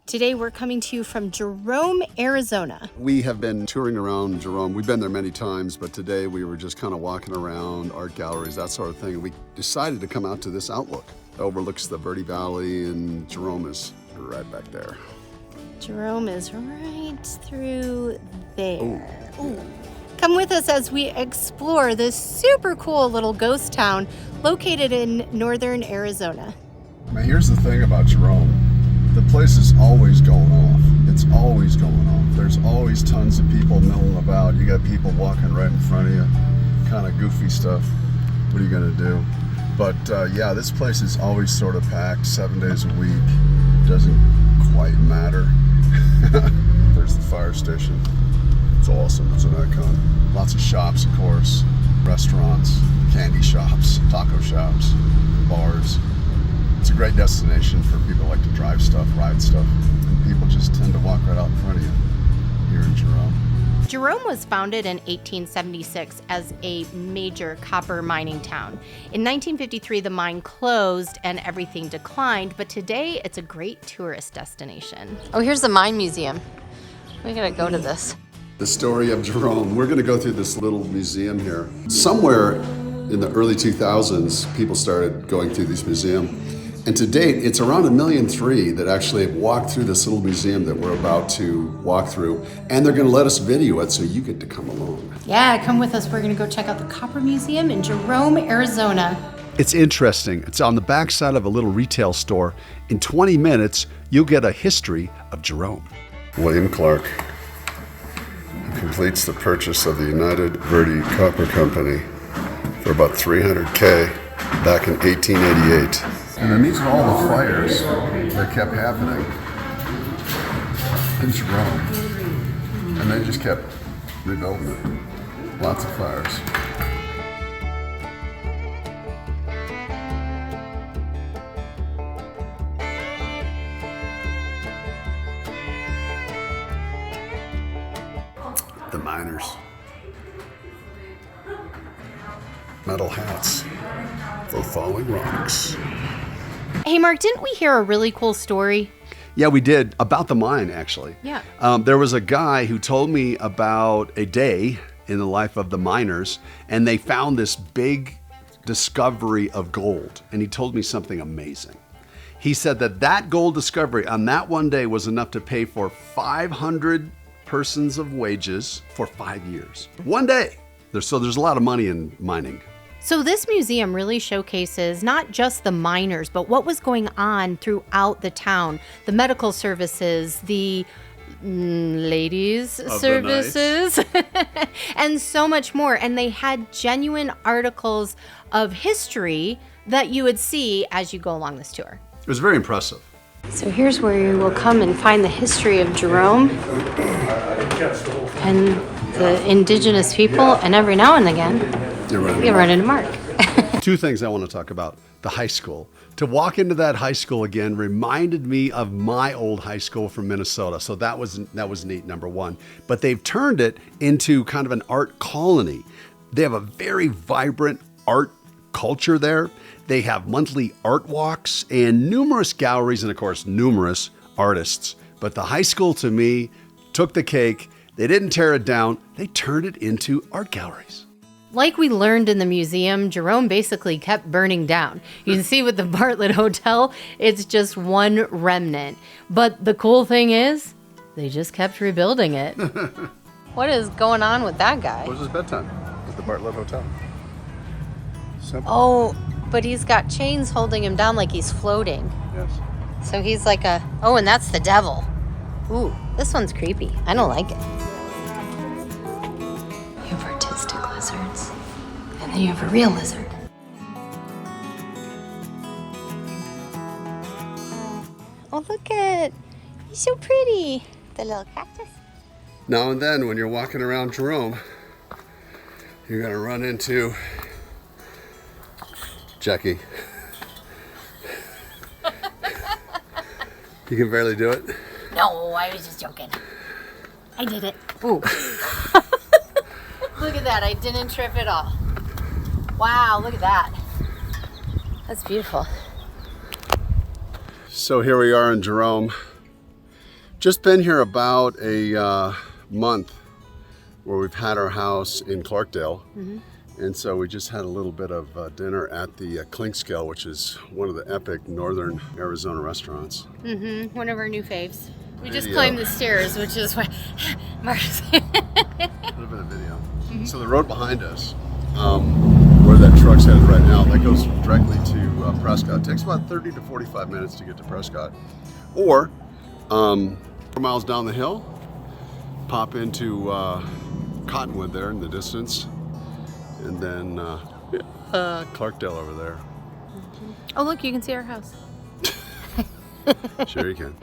Today we're coming to you from Jerome, Arizona. We have been touring around Jerome. We've been there many times, but today we were just kind of walking around, art galleries, that sort of thing. And we decided to come out to this outlook. It overlooks the Verde Valley, and Jerome is right back there. Jerome is right through there. Ooh. Come with us as we explore this super cool little ghost town located in northern Arizona. Now here's the thing about Jerome. The place is always going off. It's always going off. There's always tons of people milling about. You got people walking right in front of you. Kind of goofy stuff. What are you gonna do? But yeah, this place is always sort of packed 7 days a week. Doesn't quite matter. There's the fire station. It's awesome. It's an icon. Lots of shops, of course. Restaurants, candy shops, taco shops, bars. It's a great destination for people who like to drive stuff, ride stuff, and people just tend to walk right out in front of you here in Jerome. Jerome was founded in 1876 as a major copper mining town. In 1953, the mine closed and everything declined, but today it's a great tourist destination. Oh, here's the mine museum. We gotta go to this. The story of Jerome. We're going to go through this little museum here. Somewhere in the early 2000s, people started going through this museum. And to date, it's around 1.3 million that actually have walked through this little museum that we're about to walk through. And they're going to let us video it, so you get to come along. Yeah, come with us. We're going to go check out the Copper Museum in Jerome, Arizona. It's interesting. It's on the backside of a little retail store. In 20 minutes, you'll get a history of Jerome. William Clark completes the purchase of the United Verde Copper Company for about $300K back in 1888. And then these are all the fires that kept happening in Jerome. And they just kept rebuilding it. Lots of fires. The miners. Metal hats for falling rocks. Hey, Mark, didn't we hear a really cool story? Yeah, we did, about the mine, actually. Yeah. There was a guy who told me about a day in the life of the miners, and they found this big discovery of gold. And he told me something amazing. He said that gold discovery on that one day was enough to pay for 500 persons of wages for 5 years. One day. There's a lot of money in mining. So this museum really showcases not just the miners, but what was going on throughout the town. The medical services, the ladies of services, and so much more. And they had genuine articles of history that you would see as you go along this tour. It was very impressive. So here's where you will come and find the history of Jerome and the indigenous people, and every now and again, you run into Mark. Two things I want to talk about. The high school. To walk into that high school again reminded me of my old high school from Minnesota. So that was neat, number one. But they've turned it into kind of an art colony. They have a very vibrant art culture there. They have monthly art walks and numerous galleries and, of course, numerous artists. But the high school, to me, took the cake. They didn't tear it down. They turned it into art galleries. Like we learned in the museum, Jerome basically kept burning down. You can see with the Bartlett Hotel, it's just one remnant. But the cool thing is, they just kept rebuilding it. What is going on with that guy? It was his bedtime at the Bartlett Hotel. Simple. Oh, but he's got chains holding him down like he's floating. Yes. So he's like and that's the devil. Ooh, this one's creepy. I don't like it. You have artistic lizards, and then you have a real lizard. Oh, look at, he's so pretty. The little cactus. Now and then when you're walking around Jerome, you're gonna run into Jackie. You can barely do it? No, I was just joking. I did it. Ooh. Look at that, I didn't trip at all. Wow, look at that. That's beautiful. So here we are in Jerome. Just been here about a month where we've had our house in Clarkdale. And so we just had a little bit of dinner at the Clinkscale, which is one of the epic northern Arizona restaurants. One of our new faves. We just Video. climbed the stairs, which is why Mark's. A little bit of video. So the road behind us, where that truck's headed right now, that goes directly to Prescott. It takes about 30 to 45 minutes to get to Prescott. Or 4 miles down the hill, pop into Cottonwood there in the distance. And then Clarkdale over there. Oh, look, you can see our house. Sure you can.